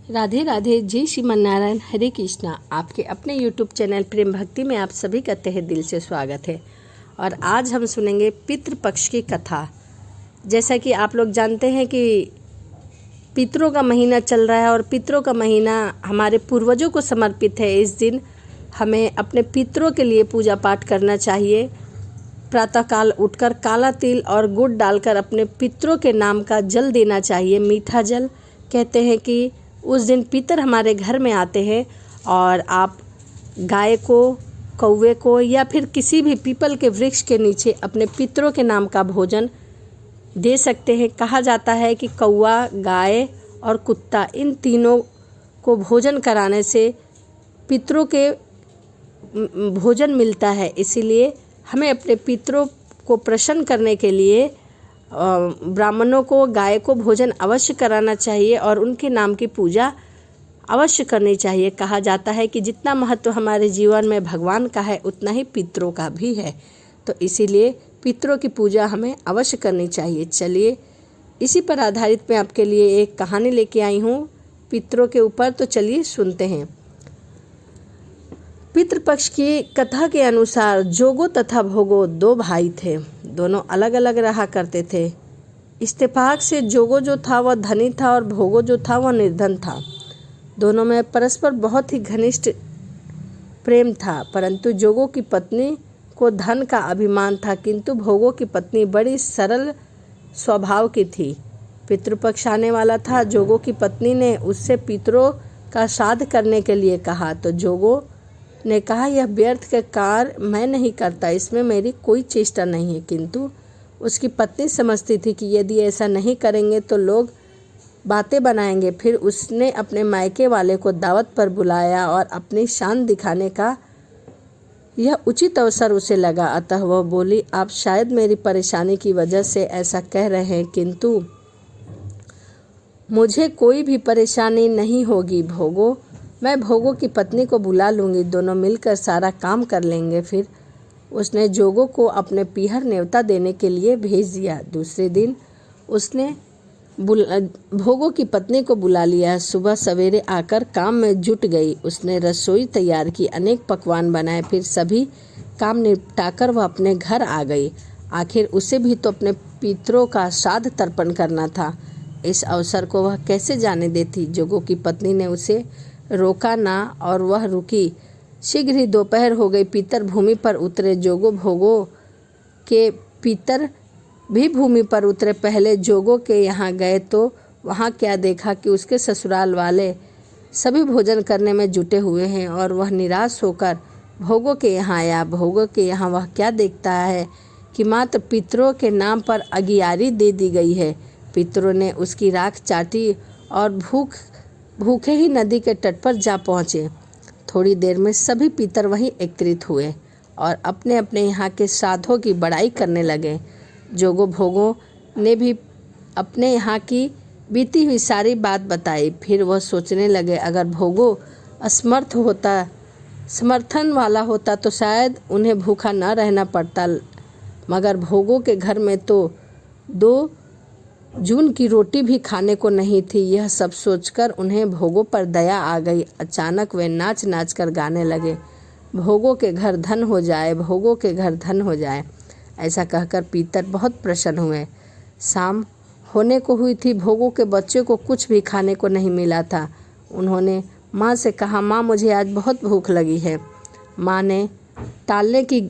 राधे राधे, जय श्रीमन नारायण, हरे कृष्णा। आपके अपने YouTube चैनल प्रेम भक्ति में आप सभी का तहे दिल से स्वागत है। और आज हम सुनेंगे पितृपक्ष की कथा। जैसा कि आप लोग जानते हैं कि पितरों का महीना चल रहा है और पितरों का महीना हमारे पूर्वजों को समर्पित है। इस दिन हमें अपने पितरों के लिए पूजा पाठ करना चाहिए। प्रातःकाल उठकर काला तिल और गुड़ डालकर अपने पितरों के नाम का जल देना चाहिए, मीठा जल। कहते हैं कि उस दिन पितर हमारे घर में आते हैं और आप गाय को, कौवे को या फिर किसी भी पीपल के वृक्ष के नीचे अपने पितरों के नाम का भोजन दे सकते हैं। कहा जाता है कि कौवा, गाय और कुत्ता, इन तीनों को भोजन कराने से पितरों के भोजन मिलता है। इसीलिए हमें अपने पितरों को प्रसन्न करने के लिए ब्राह्मणों को, गाय को भोजन अवश्य कराना चाहिए और उनके नाम की पूजा अवश्य करनी चाहिए। कहा जाता है कि जितना महत्व हमारे जीवन में भगवान का है उतना ही पितरों का भी है, तो इसीलिए पितरों की पूजा हमें अवश्य करनी चाहिए। चलिए, इसी पर आधारित मैं आपके लिए एक कहानी लेके आई हूँ पितरों के ऊपर, तो चलिए सुनते हैं। पितृपक्ष की कथा के अनुसार जोगो तथा भोगो दो भाई थे। दोनों अलग अलग रहा करते थे। इत्तेफाक से जोगो जो था वह धनी था और भोगो जो था वह निर्धन था। दोनों में परस्पर बहुत ही घनिष्ठ प्रेम था, परंतु जोगो की पत्नी को धन का अभिमान था, किंतु भोगो की पत्नी बड़ी सरल स्वभाव की थी। पितृपक्ष आने वाला था। जोगो की पत्नी ने उससे पितरों का श्राद्ध करने के लिए कहा, तो जोगो ने कहा, यह व्यर्थ का कार्य मैं नहीं करता, इसमें मेरी कोई चेष्टा नहीं है। किंतु उसकी पत्नी समझती थी कि यदि ऐसा नहीं करेंगे तो लोग बातें बनाएंगे। फिर उसने अपने मायके वाले को दावत पर बुलाया और अपनी शान दिखाने का यह उचित अवसर उसे लगा। अतः वह बोली, आप शायद मेरी परेशानी की वजह से ऐसा कह रहे हैं, किंतु मुझे कोई भी परेशानी नहीं होगी। मैं भोगो की पत्नी को बुला लूँगी, दोनों मिलकर सारा काम कर लेंगे। फिर उसने जोगो को अपने पीहर न्योता देने के लिए भेज दिया। दूसरे दिन उसने भोगो की पत्नी को बुला लिया। सुबह सवेरे आकर काम में जुट गई। उसने रसोई तैयार की, अनेक पकवान बनाए। फिर सभी काम निपटाकर वह अपने घर आ गई। आखिर उसे भी तो अपने पितरों का श्राद्ध तर्पण करना था। इस अवसर को वह कैसे जाने देती। जोगो की पत्नी ने उसे रोका ना और वह रुकी। शीघ्र ही दोपहर हो गई। पितर भूमि पर उतरे। जोगो भोगो के पितर भी भूमि पर उतरे। पहले जोगो के यहाँ गए तो वहाँ क्या देखा कि उसके ससुराल वाले सभी भोजन करने में जुटे हुए हैं और वह निराश होकर भोगो के यहाँ आया। भोगो के यहाँ वह क्या देखता है कि मात्र पितरों के नाम पर अगियारी दे दी गई है। पितरों ने उसकी राख चाटी और भूखे ही नदी के तट पर जा पहुँचे। थोड़ी देर में सभी पितर वहीं एकत्रित हुए और अपने अपने यहाँ के श्राद्धों की बड़ाई करने लगे। जोगो भोगो ने भी अपने यहाँ की बीती हुई सारी बात बताई। फिर वह सोचने लगे, अगर भोगो समर्थन वाला होता तो शायद उन्हें भूखा न रहना पड़ता, मगर भोगो के घर में तो 2 जून की रोटी भी खाने को नहीं थी। यह सब सोचकर उन्हें भोगो पर दया आ गई। अचानक वे नाच नाच कर गाने लगे, भोगो के घर धन हो जाए, भोगो के घर धन हो जाए। ऐसा कहकर पितर बहुत प्रसन्न हुए। शाम होने को हुई थी। भोगो के बच्चे को कुछ भी खाने को नहीं मिला था। उन्होंने माँ से कहा, माँ मुझे आज बहुत भूख लगी है। माँ ने टालने की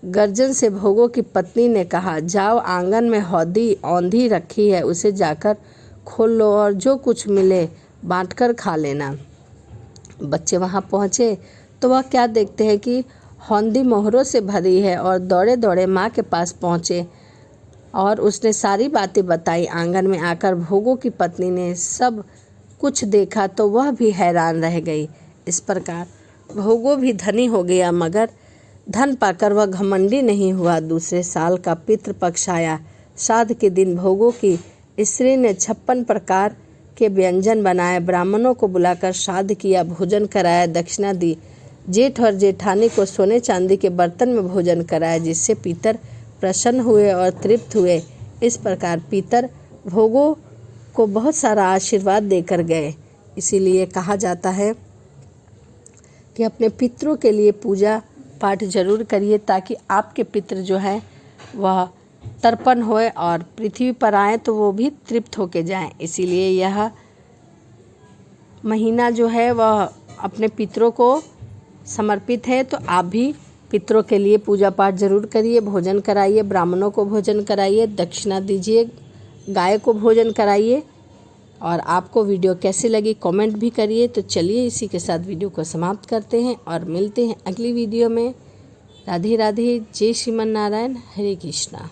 गर्जन से भोगो की पत्नी ने कहा, जाओ, आंगन में औंधी रखी है, उसे जाकर खोल लो और जो कुछ मिले बांटकर खा लेना। बच्चे वहाँ पहुँचे तो वह क्या देखते हैं कि औंधी मोहरों से भरी है और दौड़े दौड़े माँ के पास पहुँचे और उसने सारी बातें बताई। आंगन में आकर भोगो की पत्नी ने सब कुछ देखा तो वह भी हैरान रह गई। इस प्रकार भोगो भी धनी हो गया, मगर धन पाकर वह घमंडी नहीं हुआ। दूसरे साल का पितृपक्ष आया। श्राद्ध के दिन भोगो की स्त्री ने 56 प्रकार के व्यंजन बनाए। ब्राह्मणों को बुलाकर श्राद्ध किया, भोजन कराया, दक्षिणा दी। जेठ और जेठानी को सोने चांदी के बर्तन में भोजन कराया, जिससे पितर प्रसन्न हुए और तृप्त हुए। इस प्रकार पितर भोगो को बहुत सारा आशीर्वाद देकर गए। इसीलिए कहा जाता है कि अपने पितरों के लिए पूजा पाठ जरूर करिए, ताकि आपके पितृ जो है वह तर्पण होए और पृथ्वी पर आए तो वो भी तृप्त होके जाएं। इसीलिए यह महीना जो है वह अपने पितरों को समर्पित है। तो आप भी पितरों के लिए पूजा पाठ जरूर करिए, भोजन कराइए, ब्राह्मणों को भोजन कराइए, दक्षिणा दीजिए, गाय को भोजन कराइए। और आपको वीडियो कैसी लगी कमेंट भी करिए। तो चलिए इसी के साथ वीडियो को समाप्त करते हैं और मिलते हैं अगली वीडियो में। राधे राधे, जय श्रीमन नारायण, हरे कृष्णा।